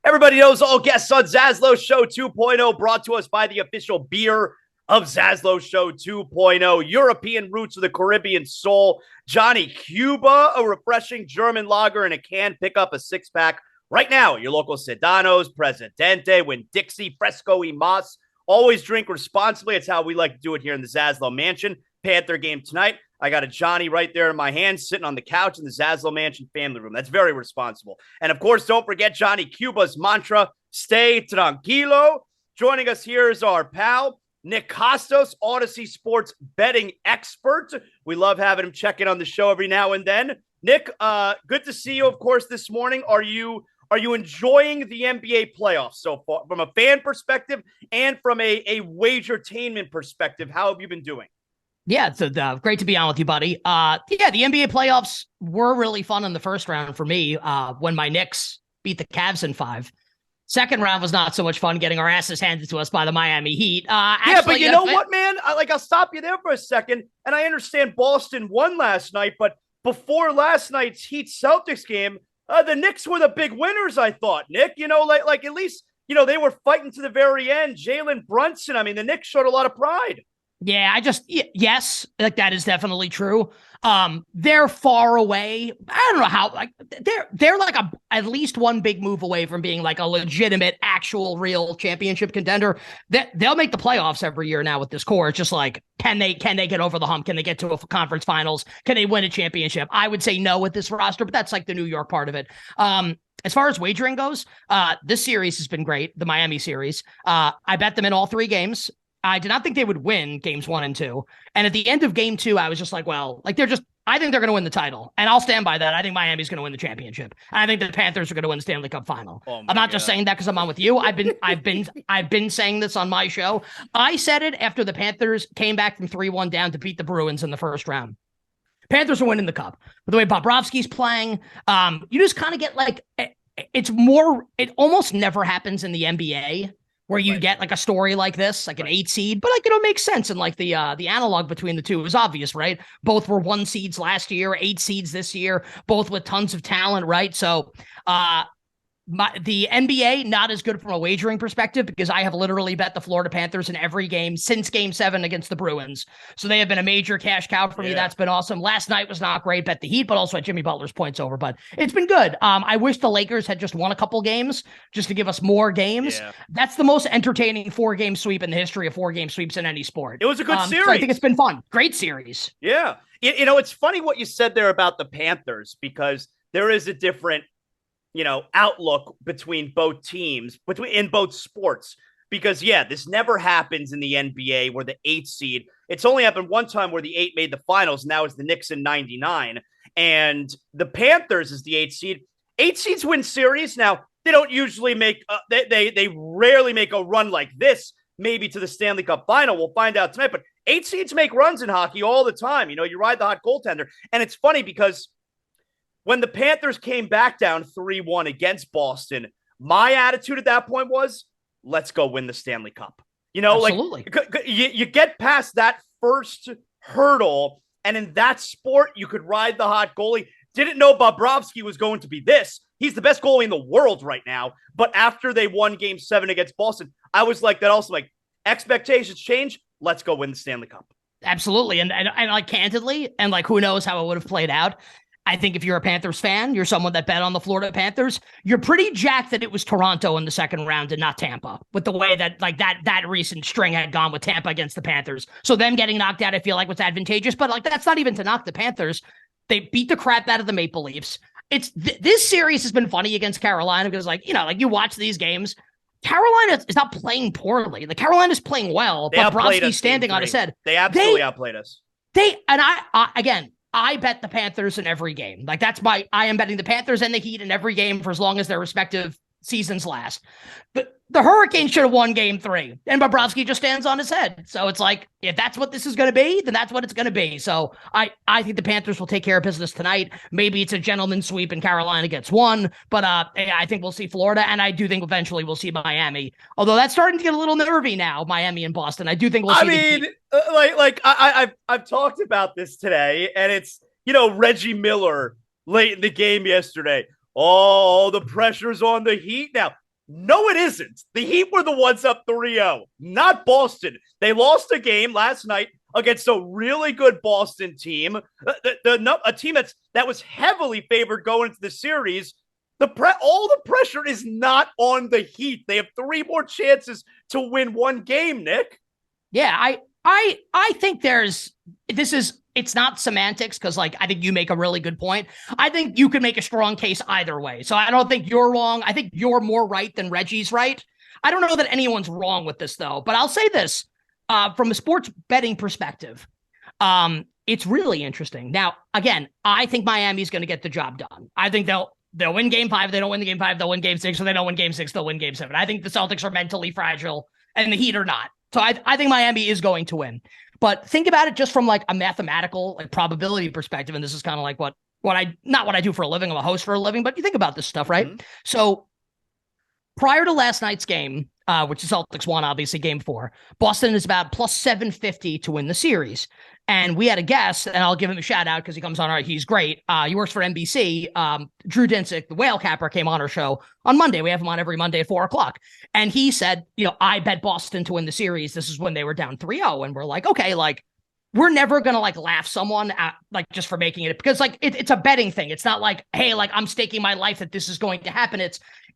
Everybody knows all guests on ZASLOW Show 2.0, brought to us by the official beer of ZASLOW Show 2.0. European roots of the Caribbean soul. Johnny Cuba, a refreshing German lager in a can. Pick up a six-pack right now at your local Sedanos, Presidente, Winn-Dixie, Fresco y Mas. Always drink responsibly. It's how we like to do it here in the ZASLOW Mansion. Panther game tonight. I got a Johnny right there in my hand, sitting on the couch in the ZASLOW Mansion family room. That's very responsible. And of course, don't forget Johnny Cuba's mantra, stay tranquilo. Joining us here is our pal, Nick Kostos, Audacy Sports betting expert. We love having him check in on the show every now and then. Nick, good to see you, of course, this morning. Are you enjoying the NBA playoffs so far from a fan perspective and from a wagertainment perspective? How have you been doing? Yeah, it's great to be on with you, buddy. The NBA playoffs were really fun in the first round for me when my Knicks beat the Cavs in 5. Second round was not so much fun, getting our asses handed to us by the Miami Heat. But you know what, man? I'll stop you there for a second. And I understand Boston won last night, but before last night's Heat-Celtics game, the Knicks were the big winners, I thought, Nick. You know, like at least, they were fighting to the very end. Jalen Brunson, I mean, the Knicks showed a lot of pride. Yeah, yes, like that is definitely true. They're far away. I don't know how, like they're like at least one big move away from being like a legitimate, actual, real championship contender. They'll make the playoffs every year now with this core. It's just like, can they get over the hump? Can they get to a conference finals? Can they win a championship? I would say no with this roster, but that's like the New York part of it. As far as wagering goes, this series has been great. The Miami series. I bet them in all 3 games. I did not think they would win games 1 and 2. And at the end of game 2, I was just like, well, like I think they're going to win the title. And I'll stand by that. I think Miami's going to win the championship. And I think the Panthers are going to win the Stanley Cup final. I'm not just saying that because I'm on with you. I've been saying this on my show. I said it after the Panthers came back from 3-1 down to beat the Bruins in the first round. Panthers are winning the cup. But the way Bobrovsky's playing, you just kind of get like, it almost never happens in the NBA where you get like a story like this, like an 8 seed, but like, it makes sense. And like the analog between the two is obvious, right? Both were 1 seeds last year, 8 seeds this year, both with tons of talent, right? So, the NBA, not as good from a wagering perspective because I have literally bet the Florida Panthers in every game since game 7 against the Bruins. So they have been a major cash cow for me. That's been awesome. Last night was not great. Bet the Heat, but also had Jimmy Butler's points over, but it's been good. I wish the Lakers had just won a couple games just to give us more games. Yeah. That's the most entertaining 4-game sweep in the history of 4-game sweeps in any sport. It was a good series. So I think it's been fun. Great series. Yeah. It's funny what you said there about the Panthers because there is a different outlook between both teams, in both sports. Because, this never happens in the NBA where the 8th seed, it's only happened one time where the 8 made the finals, and that was the Knicks in 99. And the Panthers is the 8th seed. 8 seeds win series. Now, they don't usually make, they rarely make a run like this, maybe to the Stanley Cup final. We'll find out tonight. But 8 seeds make runs in hockey all the time. You ride the hot goaltender. And it's funny because when the Panthers came back down 3-1 against Boston, my attitude at that point was, let's go win the Stanley Cup. Absolutely. Like you get past that first hurdle, and in that sport, you could ride the hot goalie. Didn't know Bobrovsky was going to be this. He's the best goalie in the world right now. But after they won game 7 against Boston, I was like that also, like, expectations change. Let's go win the Stanley Cup. Absolutely. And like candidly, and like who knows how it would have played out. I think if you're a Panthers fan, you're someone that bet on the Florida Panthers, you're pretty jacked that it was Toronto in the second round and not Tampa, with the way that like that recent string had gone with Tampa against the Panthers. So them getting knocked out, I feel like was advantageous, but like that's not even to knock the Panthers. They beat the crap out of the Maple Leafs. This series has been funny against Carolina because you watch these games, Carolina is not playing poorly. The Carolina's playing well, but Bobrovsky's standing on his head. They absolutely outplayed us. I bet the Panthers in every game. Like I am betting the Panthers and the Heat in every game for as long as their respective seasons last. But the Hurricanes should have won game 3, and Bobrovsky just stands on his head. So it's like, if that's what this is going to be, then that's what it's going to be. So I think the Panthers will take care of business tonight. Maybe it's a gentleman's sweep and Carolina gets 1, but I think we'll see Florida, and I do think eventually we'll see Miami. Although that's starting to get a little nervy now, Miami and Boston. I do think we'll see. I've talked about this today, and it's, Reggie Miller late in the game yesterday. Oh, the pressure's on the Heat now. No, it isn't. The Heat were the ones up 3-0, not Boston. They lost a game last night against a really good Boston team, a team that was heavily favored going into the series. All the pressure is not on the Heat. They have 3 more chances to win one game, Nick. Yeah, I think it's not semantics because, like, I think you make a really good point. I think you could make a strong case either way. So I don't think you're wrong. I think you're more right than Reggie's right. I don't know that anyone's wrong with this, though. But I'll say this from a sports betting perspective. It's really interesting. Now, again, I think Miami's going to get the job done. I think they'll win game 5. They don't win the game 5. They'll win game 6. Or they don't win game 6. They'll win game 7. I think the Celtics are mentally fragile and the Heat are not. So I think Miami is going to win. But think about it just from like a mathematical like probability perspective. And this is kind of like not what I do for a living. I'm a host for a living, but you think about this stuff, right? Mm-hmm. So prior to last night's game, which the Celtics won, obviously game 4, Boston is about plus 750 to win the series. And we had a guest, and I'll give him a shout out because he comes on. He's great. He works for NBC. Drew Dinsick, the whale capper, came on our show on Monday. We have him on every Monday at 4:00. And he said, I bet Boston to win the series. This is when they were down 3-0. And we're like, okay, like, we're never going to like laugh someone at, like, just for making it, because like it's a betting thing. It's not like, hey, like I'm staking my life that this is going to happen.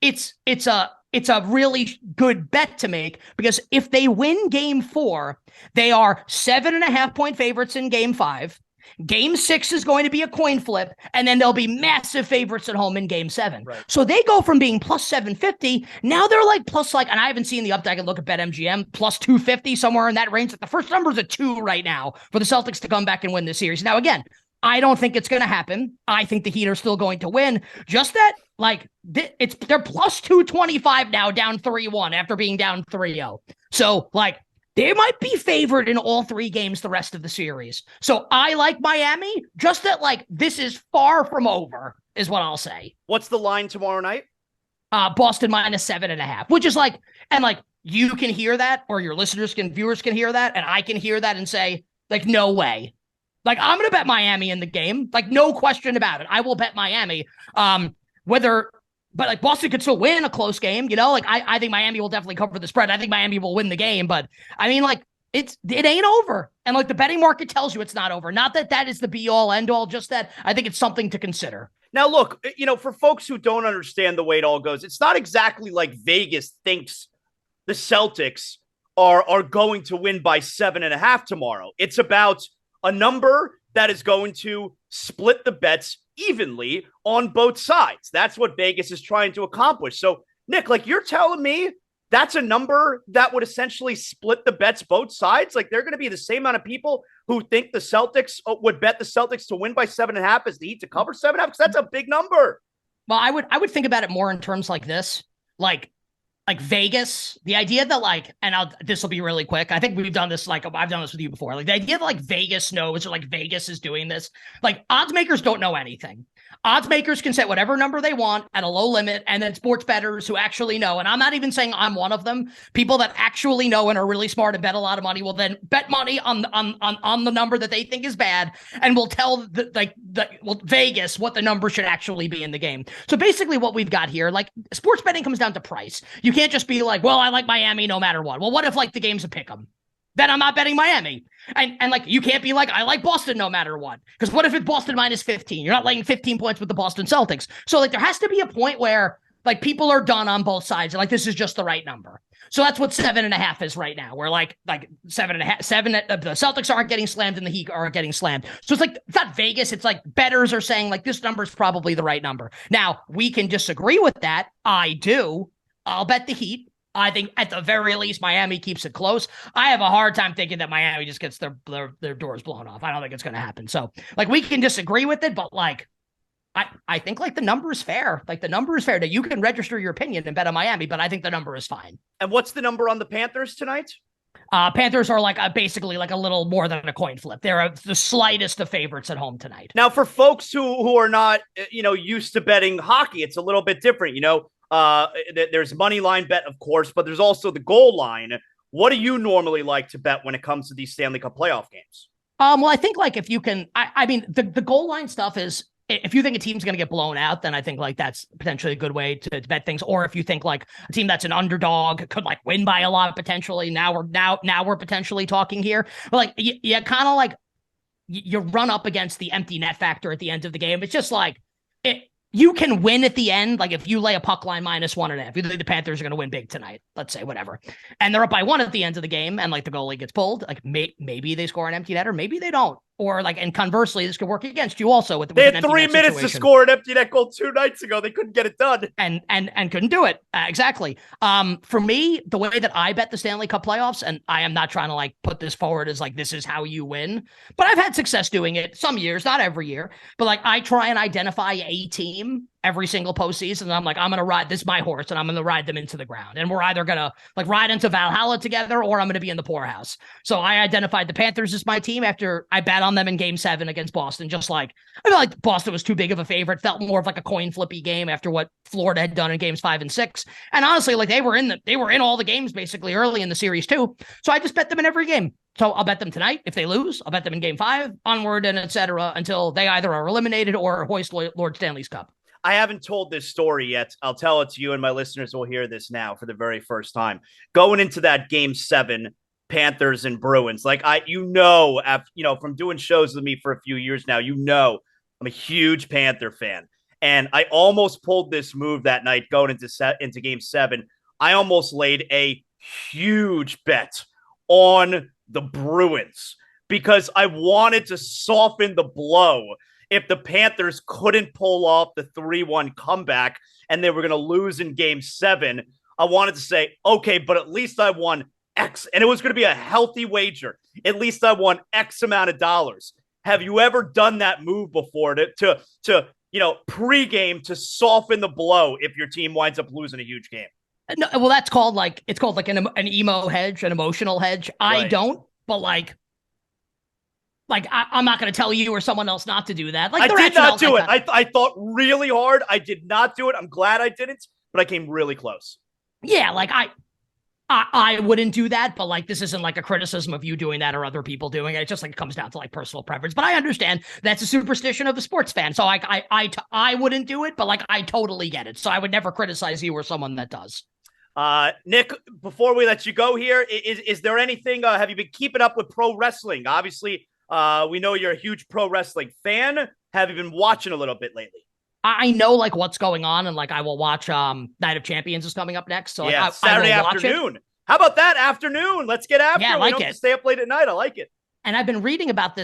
It's a really good bet to make, because if they win game 4, they are 7.5-point favorites in game 5. Game 6 is going to be a coin flip, and then they'll be massive favorites at home in game 7. Right. So they go from being plus 750. Now they're like plus, like, and I haven't seen the update. I can look at BetMGM, plus 250, somewhere in that range. Like the first number is a 2 right now for the Celtics to come back and win this series. Now, again, I don't think it's going to happen. I think the Heat are still going to win. Just that, like, they're plus 225 now, down 3-1 after being down 3-0. So, like, they might be favored in all 3 games the rest of the series. So I like Miami. Just that, like, this is far from over, is what I'll say. What's the line tomorrow night? Boston minus 7.5, which is like, and like, you can hear that, or your viewers can hear that, and I can hear that and say, like, no way. Like, I'm going to bet Miami in the game. Like, no question about it. I will bet Miami. But like Boston could still win a close game, like I think Miami will definitely cover the spread. I think Miami will win the game, but I mean, like, it ain't over. And like the betting market tells you it's not over. Not that is the be all end all, just that I think it's something to consider. Now, look, for folks who don't understand the way it all goes, it's not exactly like Vegas thinks the Celtics are going to win by 7.5 tomorrow. It's about a number that is going to split the bets evenly on both sides. That's what Vegas is trying to accomplish. So, Nick, like, you're telling me that's a number that would essentially split the bets both sides? Like, they're going to be the same amount of people who think the Celtics would bet the Celtics to win by 7.5 as the Heat to cover 7.5? Because that's a big number. Well, I would think about it more in terms like this. Like Vegas, the idea that, like, and this will be really quick. I think we've done this, like, I've done this with you before. Like, the idea that, like, Vegas knows, or like Vegas is doing this, like, odds makers don't know anything. Odds makers can set whatever number they want at a low limit, and then sports bettors who actually know, and I'm not even saying I'm one of them, people that actually know and are really smart and bet a lot of money will then bet money on the number that they think is bad, and will tell Vegas what the number should actually be in the game. So basically what we've got here, like, sports betting comes down to price. You can't just be like, well, I like Miami no matter what. Well, what if, like, the game's a pick'em? Then I'm not betting Miami. And like, you can't be like, I like Boston no matter what. Because what if it's Boston minus 15? You're not laying 15 points with the Boston Celtics. So, like, there has to be a point where, like, people are done on both sides. And, like, this is just the right number. So that's what 7.5 is right now. We're like 7.5, the Celtics aren't getting slammed and the Heat aren't getting slammed. So it's like, it's not Vegas. It's like bettors are saying, like, this number is probably the right number. Now, we can disagree with that. I do. I'll bet the Heat. I think at the very least, Miami keeps it close. I have a hard time thinking that Miami just gets their doors blown off. I don't think it's going to happen. So, like, we can disagree with it, but, like, I think, like, the number is fair. Like, the number is fair. Now, you can register your opinion and bet on Miami, but I think the number is fine. And what's the number on the Panthers tonight? Panthers are like basically like a little more than a coin flip. They're the slightest of favorites at home tonight. Now, for folks who are not, used to betting hockey, it's a little bit different. There's money line bet, of course, but there's also the goal line. What do you normally like to bet when it comes to these Stanley Cup playoff games? Well, I think, like, if you can, I mean, the goal line stuff is if you think a team's going to get blown out, then I think like that's potentially a good way to bet things. Or if you think like a team that's an underdog could like win by a lot potentially, now we're potentially talking here. But like you kind of like you run up against the empty net factor at the end of the game. It's just like you can win at the end. Like if you lay a puck line -1.5, you think the Panthers are going to win big tonight, let's say, whatever. And they're up by 1 at the end of the game. And like the goalie gets pulled, like maybe they score an empty net or maybe they don't. Or like, and conversely, this could work against you also with they had 3 minutes to score an empty net goal 2 nights ago. They couldn't get it done. And couldn't do it. Exactly. For me, the way that I bet the Stanley Cup playoffs, and I am not trying to like put this forward as like, this is how you win, but I've had success doing it some years, not every year, but like I try and identify a team every single postseason. And I'm like, I'm going to ride this, my horse, and I'm going to ride them into the ground. And we're either going to like ride into Valhalla together, or I'm going to be in the poorhouse. So I identified the Panthers as my team after I bet on them in Game 7 against Boston. Just like, I feel like Boston was too big of a favorite. Felt more of like a coin flippy game after what Florida had done in Games 5 and 6. And honestly, like they were in all the games basically early in the series too. So I just bet them in every game. So I'll bet them tonight. If they lose, I'll bet them in Game 5 onward and etc. until they either are eliminated or hoist Lord Stanley's Cup. I haven't told this story yet. I'll tell it to you, and my listeners will hear this now for the very first time. Going into that Game 7, Panthers and Bruins, like from doing shows with me for a few years now, I'm a huge Panther fan, and I almost pulled this move that night going into Game 7. I almost laid a huge bet on the Bruins because I wanted to soften the blow. If the Panthers couldn't pull off the 3-1 comeback and they were going to lose in Game 7, I wanted to say, okay, but at least I won X. And it was going to be a healthy wager. At least I won X amount of dollars. Have you ever done that move before to pregame to soften the blow if your team winds up losing a huge game? No, well, it's called like an emo hedge, an emotional hedge. Right. I don't, but like I'm not going to tell you or someone else not to do that. Like I did not do it. I thought really hard. I did not do it. I'm glad I didn't, but I came really close. Yeah, like I wouldn't do that, but like this isn't like a criticism of you doing that or other people doing it. It just like comes down to like personal preference. But I understand that's a superstition of a sports fan. So like I wouldn't do it, but like I totally get it. So I would never criticize you or someone that does. Nick, before we let you go here, is there anything? Have you been keeping up with pro wrestling? Obviously. We know you're a huge pro wrestling fan. Have you been watching a little bit lately? I know like what's going on, and like I will watch Night of Champions is coming up next. So yeah, Saturday afternoon. How about that afternoon? Let's get after it. Yeah, I like it. Have to stay up late at night. I like it. And I've been reading about the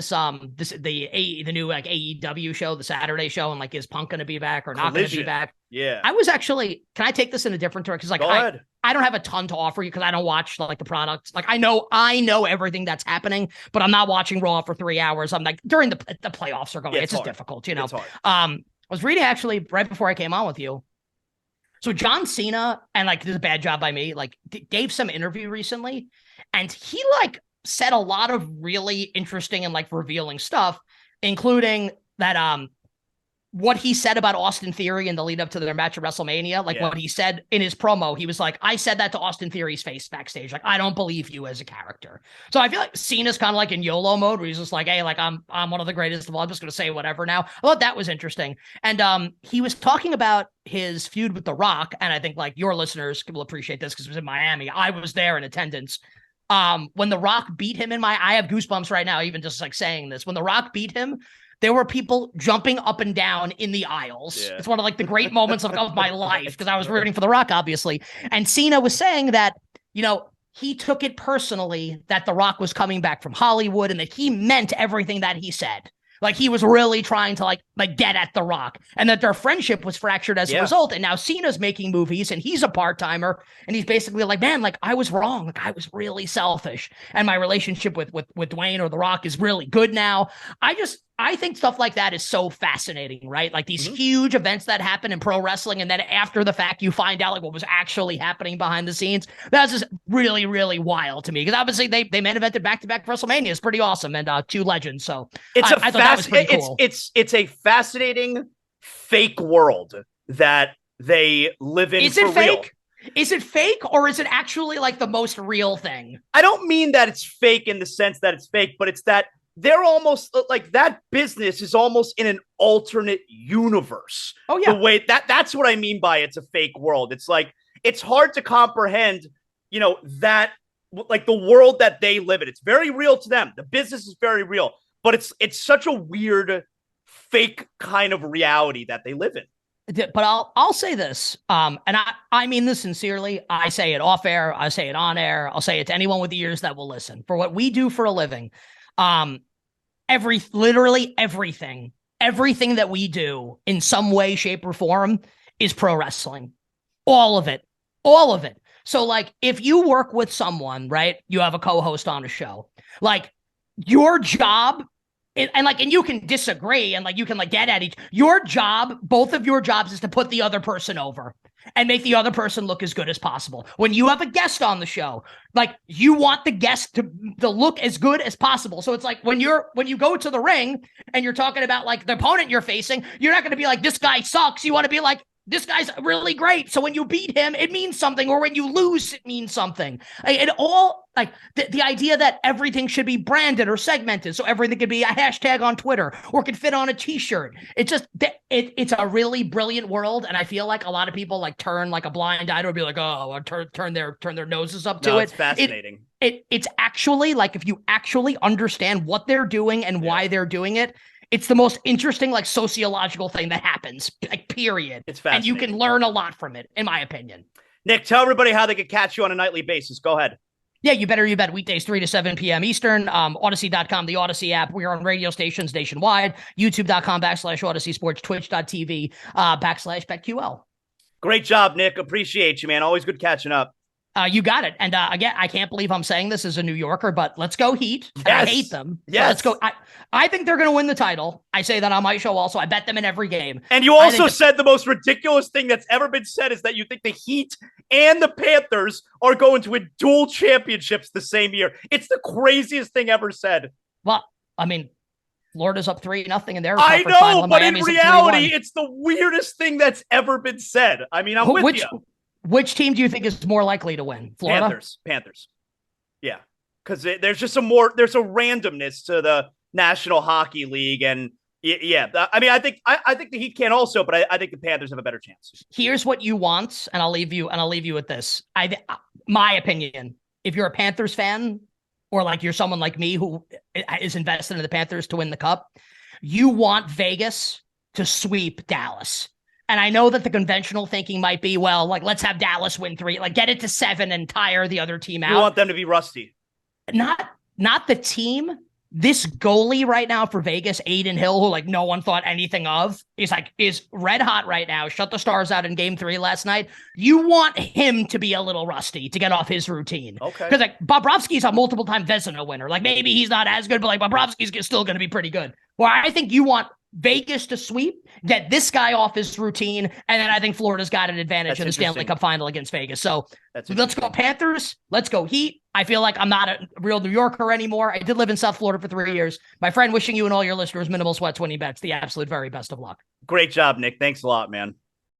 new like AEW show, the Saturday show, and like is Punk going to be back or not going to be back? Yeah. I was actually, can I take this in a different direction? Because like I don't have a ton to offer you because I don't watch like the products. Like I know everything that's happening, but I'm not watching Raw for 3 hours. I'm like during the playoffs are going. Yeah, it's just difficult, It's hard. I was reading actually right before I came on with you. So John Cena, and like this is a bad job by me, like gave some interview recently, and he like said a lot of really interesting and like revealing stuff, including that what he said about Austin Theory in the lead up to their match at WrestleMania. Like what he said in his promo, he was like, I said that to Austin Theory's face backstage. Like, I don't believe you as a character. So I feel like Cena's kind of like in YOLO mode where he's just like, hey, like I'm one of the greatest of all. I'm just going to say whatever now. I thought that was interesting. And he was talking about his feud with The Rock. And I think like your listeners will appreciate this because it was in Miami. I was there in attendance. When The Rock beat him I have goosebumps right now, even just like saying this. When The Rock beat him, there were people jumping up and down in the aisles. Yeah. It's one of like the great moments of my life because I was rooting for The Rock, obviously. And Cena was saying that, he took it personally that The Rock was coming back from Hollywood and that he meant everything that he said. Like he was really trying to like get at The Rock, and that their friendship was fractured as a result. And now Cena's making movies and he's a part-timer and he's basically like, man, like I was wrong. Like I was really selfish. And my relationship with Dwayne or The Rock is really good now. I think stuff like that is so fascinating, right? Like these huge events that happen in pro wrestling, and then after the fact, you find out like what was actually happening behind the scenes. That's just really, really wild to me because obviously they main evented back-to-back WrestleMania. It's pretty awesome, and two legends. So I thought that was pretty cool. It's a fascinating fake world that they live in. Is it fake? Real. Is it fake or is it actually like the most real thing? I don't mean that it's fake in the sense that it's fake, but it's that they're almost like that business is almost in an alternate universe. Oh yeah. The way that's what I mean by it's a fake world. It's like, it's hard to comprehend, that like the world that they live in. It's very real to them. The business is very real, but it's such a weird fake kind of reality that they live in. But I'll say this, and I mean this sincerely. I say it off air. I say it on air. I'll say it to anyone with ears that will listen. For what we do for a living, literally everything that we do in some way, shape, or form is pro wrestling. All of it. So like, if you work with someone, right, you have a co-host on a show, like your job. And you can disagree and like you can like get at your job, both of your jobs is to put the other person over and make the other person look as good as possible. When you have a guest on the show, like you want the guest to look as good as possible. So it's like when you go to the ring and you're talking about like the opponent you're facing, you're not going to be like, this guy sucks. You want to be like, this guy's really great. So when you beat him, it means something. Or when you lose, it means something. It all like the idea that everything should be branded or segmented. So everything could be a hashtag on Twitter or could fit on a t-shirt. It's just, it's a really brilliant world. And I feel like a lot of people like turn like a blind eye to be like, oh, or turn their noses up to it. It's fascinating. It's actually like, if you actually understand what they're doing and why they're doing it, it's the most interesting, like, sociological thing that happens, like, period. It's fascinating. And you can learn a lot from it, in my opinion. Nick, tell everybody how they can catch you on a nightly basis. Go ahead. Yeah, you bet. Weekdays, 3 to 7 p.m. Eastern. Audacy.com, the Audacy app. We are on radio stations nationwide. YouTube.com/Audacy Sports. Twitch.tv /BetQL. Great job, Nick. Appreciate you, man. Always good catching up. You got it. And again, I can't believe I'm saying this as a New Yorker, but let's go Heat. Yes. I hate them. Yes. Let's go. I think they're going to win the title. I say that on my show also. I bet them in every game. And you also said the most ridiculous thing that's ever been said is that you think the Heat and the Panthers are going to win dual championships the same year. It's the craziest thing ever said. Well, I mean, Florida's up 3-0 in their I conference final, know, but in Miami's reality, it's the weirdest thing that's ever been said. I mean, I'm with you. Which team do you think is more likely to win? Florida? Panthers. Yeah. Because there's just there's a randomness to the National Hockey League. And yeah, I mean, I think the Heat can also, but I think the Panthers have a better chance. Here's what you want, and I'll leave you with this. My opinion, if you're a Panthers fan, or like you're someone like me who is invested in the Panthers to win the cup, you want Vegas to sweep Dallas. And I know that the conventional thinking might be, well, like, let's have Dallas win 3, like get it to 7 and tire the other team out. You want them to be rusty. Not the team. This goalie right now for Vegas, Aiden Hill, who like no one thought anything of, is red hot right now. Shut the Stars out in Game 3 last night. You want him to be a little rusty to get off his routine. Okay. Because like Bobrovsky's a multiple-time Vezina winner. Like maybe he's not as good, but like Bobrovsky's still going to be pretty good. Well, I think you want Vegas to sweep, get this guy off his routine, and then I think Florida's got an advantage in the Stanley Cup final against Vegas. So let's go Panthers. Let's go Heat. I feel like I'm not a real New Yorker anymore. I did live in South Florida for 3 years. My friend, wishing you and all your listeners minimal sweats winning bets. The absolute very best of luck. Great job, Nick. Thanks a lot, man.